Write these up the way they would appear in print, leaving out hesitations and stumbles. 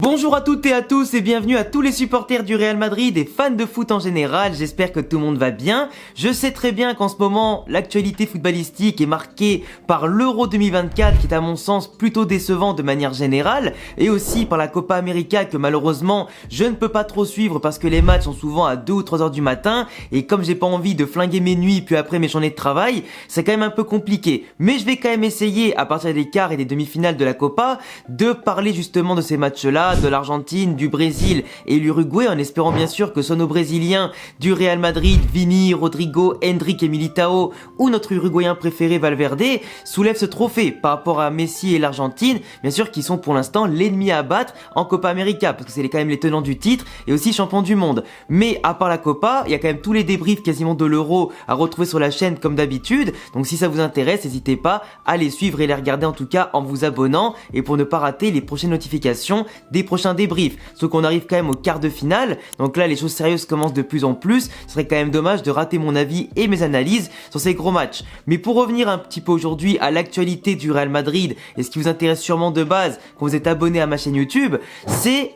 Bonjour à toutes et à tous et bienvenue à tous les supporters du Real Madrid et fans de foot en général, j'espère que tout le monde va bien. Je sais très bien qu'en ce moment, l'actualité footballistique est marquée par l'Euro 2024 qui est à mon sens plutôt décevant de manière générale et aussi par la Copa América que malheureusement je ne peux pas trop suivre parce que les matchs sont souvent à 2 ou 3 heures du matin et comme j'ai pas envie de flinguer mes nuits puis après mes journées de travail, c'est quand même un peu compliqué. Mais je vais quand même essayer à partir des quarts et des demi-finales de la Copa de parler justement de ces matchs-là, de l'Argentine, du Brésil et l'Uruguay en espérant bien sûr que soit nos Brésiliens du Real Madrid, Vini, Rodrigo, Endrick et Militao ou notre Uruguayen préféré Valverde soulèvent ce trophée par rapport à Messi et l'Argentine, bien sûr qui sont pour l'instant l'ennemi à battre en Copa América parce que c'est quand même les tenants du titre et aussi champions du monde. Mais à part la Copa, il y a quand même tous les débriefs quasiment de l'Euro à retrouver sur la chaîne comme d'habitude, donc si ça vous intéresse, n'hésitez pas à les suivre et les regarder en tout cas en vous abonnant et pour ne pas rater les prochaines notifications des prochains débriefs. Sauf qu'on arrive quand même au quart de finale, donc là les choses sérieuses commencent de plus en plus, ce serait quand même dommage de rater mon avis et mes analyses sur ces gros matchs. Mais pour revenir un petit peu aujourd'hui à l'actualité du Real Madrid, et ce qui vous intéresse sûrement de base quand vous êtes abonné à ma chaîne YouTube,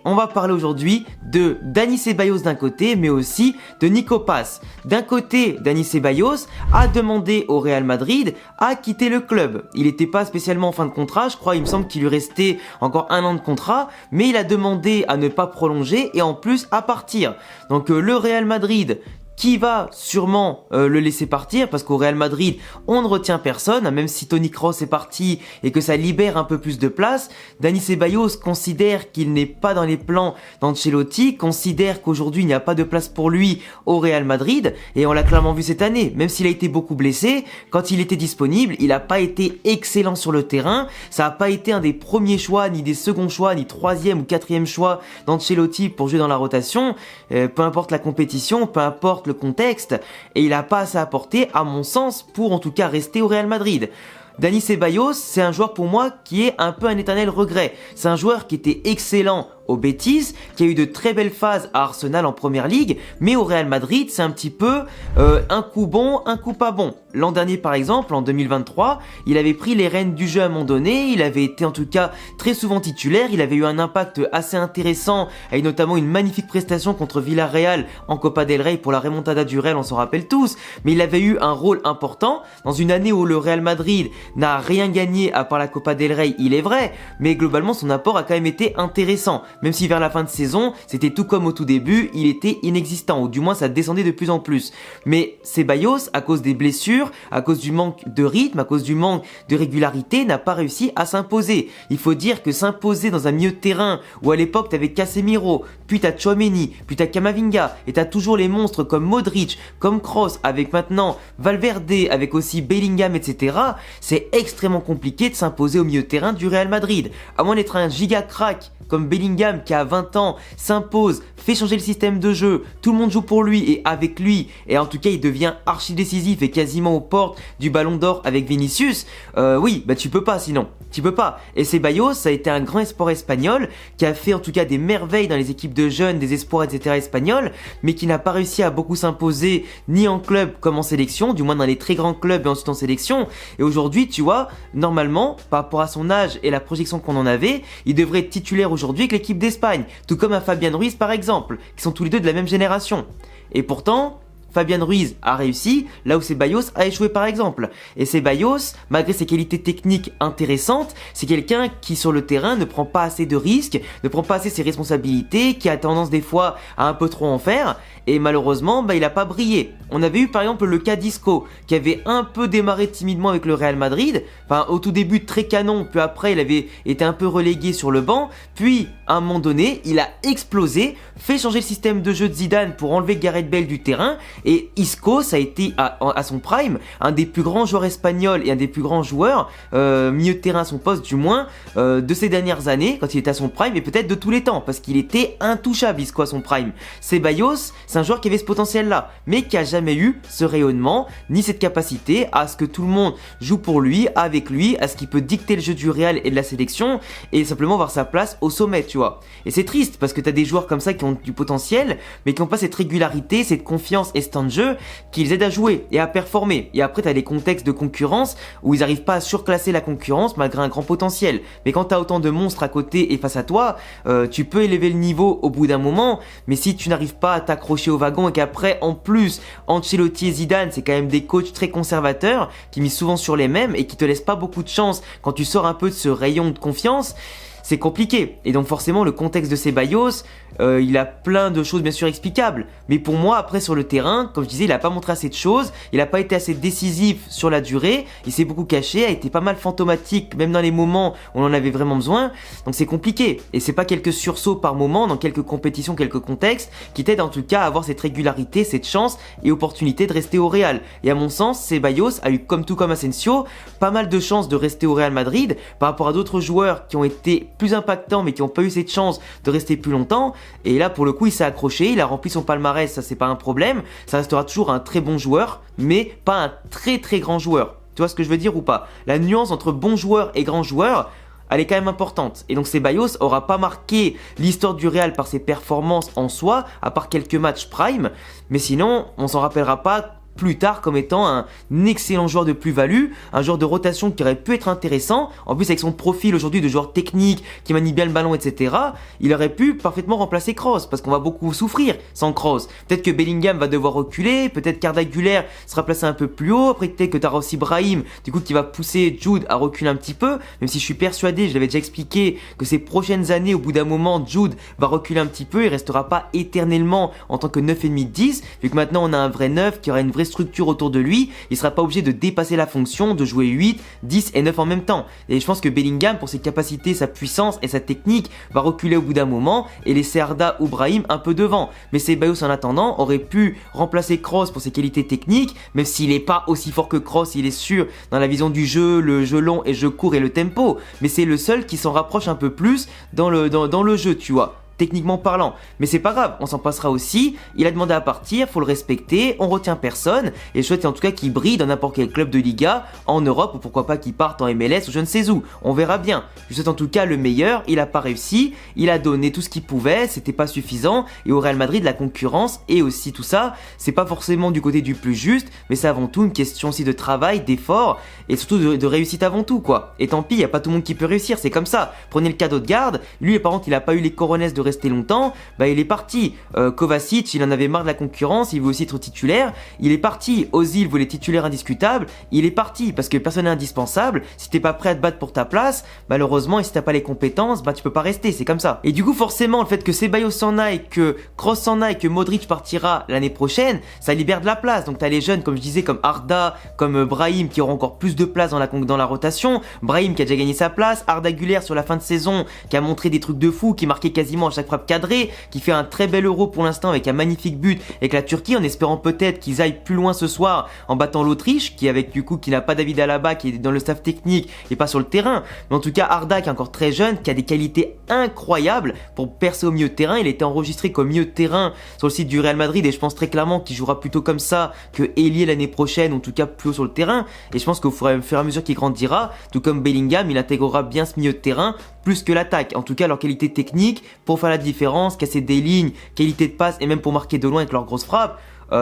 on va parler aujourd'hui de Dani Ceballos d'un côté, mais aussi de Nico Paz. D'un côté, Dani Ceballos a demandé au Real Madrid à quitter le club. Il n'était pas spécialement en fin de contrat, je crois, il me semble qu'il lui restait encore 1 an de contrat, mais il a demandé à ne pas prolonger et en plus à partir. Donc le Real Madrid qui va sûrement le laisser partir parce qu'au Real Madrid on ne retient personne, même si Toni Kroos est parti et que ça libère un peu plus de place. Dani Ceballos considère qu'il n'est pas dans les plans d'Ancelotti, considère qu'aujourd'hui il n'y a pas de place pour lui au Real Madrid et on l'a clairement vu cette année, même s'il a été beaucoup blessé, quand il était disponible il n'a pas été excellent sur le terrain, ça n'a pas été un des premiers choix, ni des seconds choix, ni 3e ou 4e choix d'Ancelotti pour jouer dans la rotation, peu importe la compétition, peu importe le contexte, et il n'a pas assez apporté à mon sens pour en tout cas rester au Real Madrid. Dani Ceballos, c'est un joueur pour moi qui est un peu un éternel regret. C'est un joueur qui était excellent au Betis, qui a eu de très belles phases à Arsenal en première ligue, mais au Real Madrid, c'est un petit peu un coup bon, un coup pas bon. L'an dernier par exemple, en 2023, il avait pris les rênes du jeu à un moment donné, il avait été en tout cas très souvent titulaire, il avait eu un impact assez intéressant, avec notamment une magnifique prestation contre Villarreal en Copa del Rey pour la remontada du Real, on s'en rappelle tous, mais il avait eu un rôle important dans une année où le Real Madrid n'a rien gagné à part la Copa del Rey, il est vrai, mais globalement son apport a quand même été intéressant. Même si vers la fin de saison, c'était tout comme au tout début, il était inexistant, ou du moins ça descendait de plus en plus. Mais Ceballos, à cause des blessures, à cause du manque de rythme, à cause du manque de régularité, n'a pas réussi à s'imposer. Il faut dire que s'imposer dans un milieu de terrain, où à l'époque t'avais Casemiro, puis t'as Tchouaméni, puis t'as Camavinga, et t'as toujours les monstres comme Modric, comme Kroos, avec maintenant Valverde, avec aussi Bellingham, etc. C'est extrêmement compliqué de s'imposer au milieu de terrain du Real Madrid. À moins d'être un giga crack comme Bellingham qui a 20 ans s'impose, fait changer le système de jeu, tout le monde joue pour lui et avec lui, et en tout cas il devient archi décisif et quasiment aux portes du Ballon d'Or avec Vinicius, oui, bah tu peux pas sinon, tu peux pas. Et Ceballos, ça a été un grand espoir espagnol qui a fait en tout cas des merveilles dans les équipes de jeunes, des espoirs, etc. espagnols, mais qui n'a pas réussi à beaucoup s'imposer ni en club comme en sélection, du moins dans les très grands clubs et ensuite en sélection. Et aujourd'hui, tu vois, normalement, par rapport à son âge et la projection qu'on en avait, il devrait être titulaire aujourd'hui avec l'équipe d'Espagne, tout comme à Fabian Ruiz par exemple, qui sont tous les deux de la même génération. Et pourtant, Fabian Ruiz a réussi, là où Ceballos a échoué par exemple. Et Ceballos, malgré ses qualités techniques intéressantes, c'est quelqu'un qui sur le terrain ne prend pas assez de risques, ne prend pas assez ses responsabilités, qui a tendance des fois à un peu trop en faire, et malheureusement, il a pas brillé. On avait eu par exemple le cas d'Isco, qui avait un peu démarré timidement avec le Real Madrid, enfin au tout début très canon, puis après il avait été un peu relégué sur le banc, puis à un moment donné, il a explosé, fait changer le système de jeu de Zidane pour enlever Gareth Bale du terrain, et Isco, ça a été à son prime, un des plus grands joueurs espagnols et un des plus grands joueurs, milieu de terrain à son poste du moins, de ces dernières années, quand il était à son prime, et peut-être de tous les temps, parce qu'il était intouchable Isco à son prime. Ceballos, c'est un joueur qui avait ce potentiel-là, mais qui a jamais eu ce rayonnement, ni cette capacité à ce que tout le monde joue pour lui, avec lui, à ce qu'il peut dicter le jeu du Real et de la sélection, et simplement voir sa place au sommet, tu vois. Et c'est triste, parce que t'as des joueurs comme ça qui ont du potentiel, mais qui n'ont pas cette régularité, cette confiance, etc. temps de jeu qui les aident à jouer et à performer. Et après, t'as des contextes de concurrence où ils n'arrivent pas à surclasser la concurrence malgré un grand potentiel. Mais quand t'as autant de monstres à côté et face à toi, tu peux élever le niveau au bout d'un moment, mais si tu n'arrives pas à t'accrocher au wagon et qu'après, en plus, Ancelotti et Zidane, c'est quand même des coachs très conservateurs qui misent souvent sur les mêmes et qui te laissent pas beaucoup de chance quand tu sors un peu de ce rayon de confiance, c'est compliqué. Et donc forcément, le contexte de Ceballos, il a plein de choses bien sûr explicables. Mais pour moi, après sur le terrain, comme je disais, il a pas montré assez de choses, il a pas été assez décisif sur la durée, il s'est beaucoup caché, a été pas mal fantomatique, même dans les moments où on en avait vraiment besoin. Donc c'est compliqué. Et c'est pas quelques sursauts par moment, dans quelques compétitions, quelques contextes, qui t'aident en tout cas à avoir cette régularité, cette chance et opportunité de rester au Real. Et à mon sens, Ceballos a eu, comme tout comme Asensio, pas mal de chances de rester au Real Madrid par rapport à d'autres joueurs qui ont été plus impactants mais qui n'ont pas eu cette chance de rester plus longtemps. Et là pour le coup il s'est accroché, il a rempli son palmarès, ça c'est pas un problème, ça restera toujours un très bon joueur mais pas un très très grand joueur. Tu vois ce que je veux dire ou pas? La nuance entre bon joueur et grand joueur, elle est quand même importante. Et donc Ceballos aura pas marqué l'histoire du Real par ses performances en soi, à part quelques matchs prime, mais sinon on s'en rappellera pas plus tard comme étant un excellent joueur de plus-value, un joueur de rotation qui aurait pu être intéressant. En plus avec son profil aujourd'hui de joueur technique qui manie bien le ballon, etc., il aurait pu parfaitement remplacer Kroos parce qu'on va beaucoup souffrir sans Kroos. Peut-être que Bellingham va devoir reculer, peut-être qu'Arda Güler sera placé un peu plus haut, après peut-être que t'auras aussi Brahim du coup qui va pousser Jude à reculer un petit peu, même si je suis persuadé, je l'avais déjà expliqué, que ces prochaines années au bout d'un moment Jude va reculer un petit peu, il restera pas éternellement en tant que 9,5-10, vu que maintenant on a un vrai 9 qui aura une vraie structure autour de lui, il sera pas obligé de dépasser la fonction de jouer 8, 10 et 9 en même temps. Et je pense que Bellingham, pour ses capacités, sa puissance et sa technique, va reculer au bout d'un moment et laisser Arda ou Brahim un peu devant. Mais Ceballos en attendant aurait pu remplacer Kroos pour ses qualités techniques, même s'il est pas aussi fort que Kroos, il est sûr dans la vision du jeu, le jeu long et jeu court et le tempo. Mais c'est le seul qui s'en rapproche un peu plus dans le jeu, tu vois. Techniquement parlant, mais c'est pas grave, on s'en passera aussi, il a demandé à partir, faut le respecter, on retient personne, et je souhaite en tout cas qu'il brille dans n'importe quel club de Liga, en Europe, ou pourquoi pas qu'il parte en MLS ou je ne sais où, on verra bien. Je souhaite en tout cas le meilleur, il a pas réussi, il a donné tout ce qu'il pouvait, c'était pas suffisant, et au Real Madrid la concurrence, et aussi tout ça, c'est pas forcément du côté du plus juste, mais c'est avant tout une question aussi de travail, d'effort, et surtout de réussite avant tout quoi. Et tant pis, y a pas tout le monde qui peut réussir, c'est comme ça. Prenez le cadeau de garde, lui par contre il a pas eu les coronets de rester longtemps, bah il est parti. Kovacic, il en avait marre de la concurrence, il veut aussi être titulaire, il est parti. Ozil voulait titulaire indiscutable, il est parti parce que personne n'est indispensable. Si t'es pas prêt à te battre pour ta place, malheureusement, et si t'as pas les compétences, bah tu peux pas rester, c'est comme ça. Et du coup, forcément, le fait que Ceballos s'en aille, que Kroos s'en aille, que Modric partira l'année prochaine, ça libère de la place. Donc t'as les jeunes, comme je disais, comme Arda, comme Brahim, qui auront encore plus de place dans la rotation. Brahim qui a déjà gagné sa place, Arda Güler sur la fin de saison, qui a montré des trucs de fou, qui marquait quasiment à chaque frappe cadrée, qui fait un très bel Euro pour l'instant avec un magnifique but avec la Turquie, en espérant peut-être qu'ils aillent plus loin ce soir en battant l'Autriche, qui n'a pas David Alaba, qui est dans le staff technique et pas sur le terrain. Mais en tout cas, Arda qui est encore très jeune, qui a des qualités incroyables pour percer au milieu de terrain. Il a été enregistré comme milieu de terrain sur le site du Real Madrid et je pense très clairement qu'il jouera plutôt comme ça que ailier l'année prochaine, ou en tout cas plus haut sur le terrain. Et je pense qu'au fur et à mesure qu'il grandira, tout comme Bellingham, il intégrera bien ce milieu de terrain plus que l'attaque. En tout cas, leur qualité technique pour faire la différence, casser des lignes, qualité de passe et même pour marquer de loin avec leurs grosses frappes.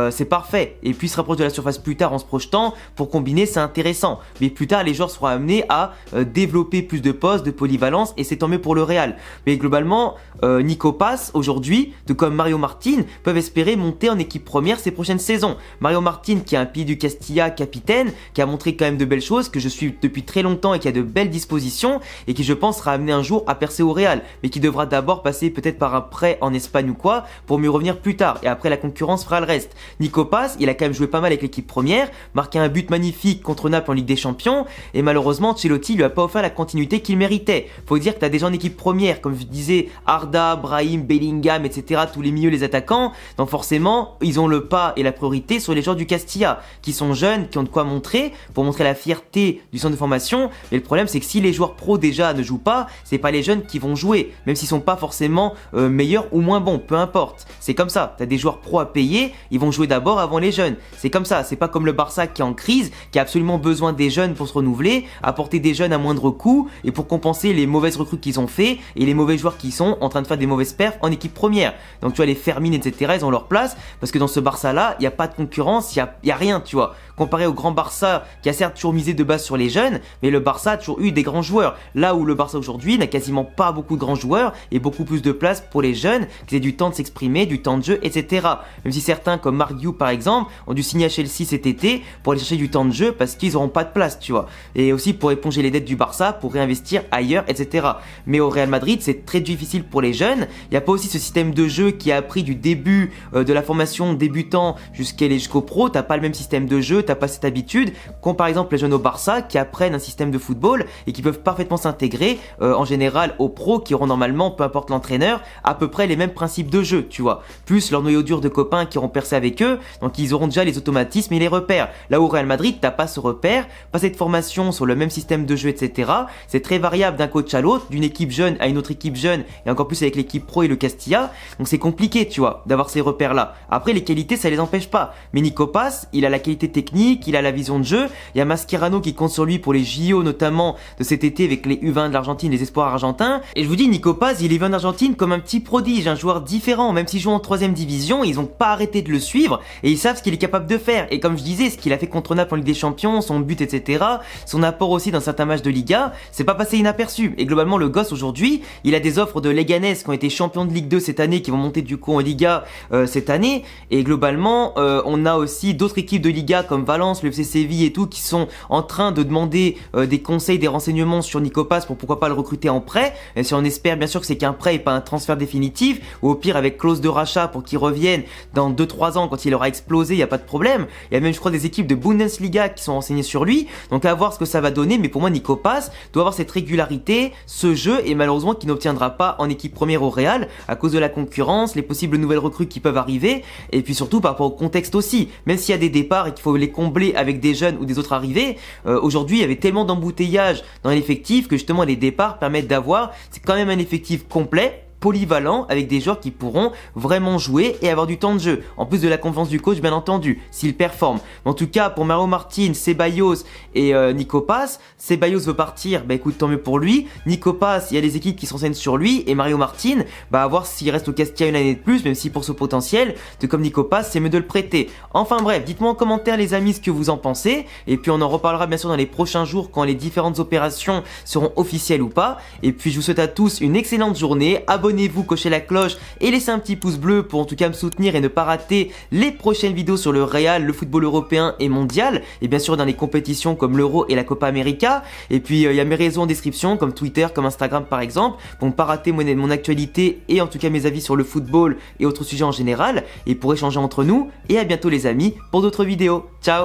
C'est parfait. Et puis se rapproche de la surface plus tard en se projetant, pour combiner c'est intéressant. Mais plus tard les joueurs seront amenés à développer plus de postes, de polyvalence, et c'est tant mieux pour le Real. Mais globalement, Nico Paz aujourd'hui, tout comme Mario Martin, peuvent espérer monter en équipe première ces prochaines saisons. Mario Martin qui est un pied du Castilla capitaine, qui a montré quand même de belles choses, que je suis depuis très longtemps et qui a de belles dispositions, et qui je pense sera amené un jour à percer au Real, mais qui devra d'abord passer peut-être par un prêt en Espagne ou quoi, pour mieux revenir plus tard, et après la concurrence fera le reste. Nico Paz, il a quand même joué pas mal avec l'équipe première, marqué un but magnifique contre Naples en Ligue des Champions, et malheureusement Ancelotti lui a pas offert la continuité qu'il méritait. Faut dire que t'as des gens en équipe première, comme je disais, Arda, Brahim, Bellingham, etc., tous les milieux, les attaquants, donc forcément, ils ont le pas et la priorité sur les joueurs du Castilla, qui sont jeunes, qui ont de quoi montrer, pour montrer la fierté du centre de formation, mais le problème c'est que si les joueurs pros déjà ne jouent pas, c'est pas les jeunes qui vont jouer, même s'ils sont pas forcément meilleurs ou moins bons, peu importe. C'est comme ça, t'as des joueurs pros à payer, ils vont jouer d'abord avant les jeunes. C'est comme ça, c'est pas comme le Barça qui est en crise, qui a absolument besoin des jeunes pour se renouveler, apporter des jeunes à moindre coût et pour compenser les mauvaises recrues qu'ils ont fait et les mauvais joueurs qui sont en train de faire des mauvaises perfs en équipe première. Donc tu vois, les Fermin, etc., ils ont leur place parce que dans ce Barça-là, il n'y a pas de concurrence, il y a rien, tu vois. Comparé au grand Barça qui a certes toujours misé de base sur les jeunes, mais le Barça a toujours eu des grands joueurs. Là où le Barça aujourd'hui n'a quasiment pas beaucoup de grands joueurs et beaucoup plus de place pour les jeunes, qui aient du temps de s'exprimer, du temps de jeu, etc. Même si certains comme Marc Guiu par exemple ont dû signer à Chelsea cet été pour aller chercher du temps de jeu parce qu'ils n'auront pas de place, tu vois. Et aussi pour éponger les dettes du Barça, pour réinvestir ailleurs, etc. Mais au Real Madrid, c'est très difficile pour les jeunes. Il n'y a pas aussi ce système de jeu qui a appris du début de la formation débutant jusqu'au pro. T'as pas le même système de jeu, t'as pas cette habitude, comme par exemple les jeunes au Barça qui apprennent un système de football et qui peuvent parfaitement s'intégrer en général aux pros qui auront normalement, peu importe l'entraîneur, à peu près les mêmes principes de jeu, tu vois. Plus leur noyau dur de copains qui auront percé avec eux, donc ils auront déjà les automatismes et les repères. Là où au Real Madrid, t'as pas ce repère, pas cette formation sur le même système de jeu, etc. C'est très variable d'un coach à l'autre, d'une équipe jeune à une autre équipe jeune, et encore plus avec l'équipe pro et le Castilla, donc c'est compliqué, tu vois, d'avoir ces repères-là. Après, les qualités, ça les empêche pas. Mais Nico Paz, il a la qualité technique, il a la vision de jeu, il y a Mascherano qui compte sur lui pour les JO notamment de cet été avec les U20 de l'Argentine, les espoirs argentins, et je vous dis, Nico Paz, il est vu en Argentine comme un petit prodige, un joueur différent, même s'il joue en 3ème division, ils ont pas arrêté de le suivre, et ils savent ce qu'il est capable de faire, et comme je disais, ce qu'il a fait contre Naples en Ligue des Champions, son but, etc., son apport aussi dans certains matchs de Liga, c'est pas passé inaperçu, et globalement, le gosse aujourd'hui, il a des offres de Leganés qui ont été champions de Ligue 2 cette année, qui vont monter du coup en Liga cette année, et globalement, on a aussi d'autres équipes de Liga comme Valence, le FC Séville et tout, qui sont en train de demander des conseils, des renseignements sur Nico Paz pour pourquoi pas le recruter en prêt, et si on espère bien sûr que c'est qu'un prêt et pas un transfert définitif, ou au pire avec clause de rachat pour qu'il revienne dans 2-3 ans quand il aura explosé, il n'y a pas de problème. Il y a même je crois des équipes de Bundesliga qui sont renseignées sur lui, donc à voir ce que ça va donner, mais pour moi Nico Paz doit avoir cette régularité, ce jeu, et malheureusement qu'il n'obtiendra pas en équipe première au Real, à cause de la concurrence, les possibles nouvelles recrues qui peuvent arriver, et puis surtout par rapport au contexte aussi, même s'il y a des départs et qu'il faut les combler avec des jeunes ou des autres arrivés, aujourd'hui il y avait tellement d'embouteillages dans l'effectif que justement les départs permettent d'avoir, c'est quand même un effectif complet, polyvalent, avec des joueurs qui pourront vraiment jouer et avoir du temps de jeu, en plus de la confiance du coach bien entendu, s'il performe. En tout cas pour Mario Martin, Ceballos et Nico Paz, Ceballos veut partir, bah écoute tant mieux pour lui, Nico Paz, il y a des équipes qui se renseignent sur lui, et Mario Martin, bah à voir s'il reste au Castilla une année de plus, même si pour ce potentiel, de comme Nico Paz, c'est mieux de le prêter. Enfin bref, dites-moi en commentaire les amis ce que vous en pensez, et puis on en reparlera bien sûr dans les prochains jours quand les différentes opérations seront officielles ou pas, et puis je vous souhaite à tous une excellente journée, abonnez-vous, cochez la cloche et laissez un petit pouce bleu pour en tout cas me soutenir et ne pas rater les prochaines vidéos sur le Real, le football européen et mondial, et bien sûr dans les compétitions comme l'Euro et la Copa América. Et puis il y a mes réseaux en description comme Twitter, comme Instagram par exemple, pour ne pas rater mon actualité et en tout cas mes avis sur le football et autres sujets en général, et pour échanger entre nous. Et à bientôt les amis pour d'autres vidéos. Ciao.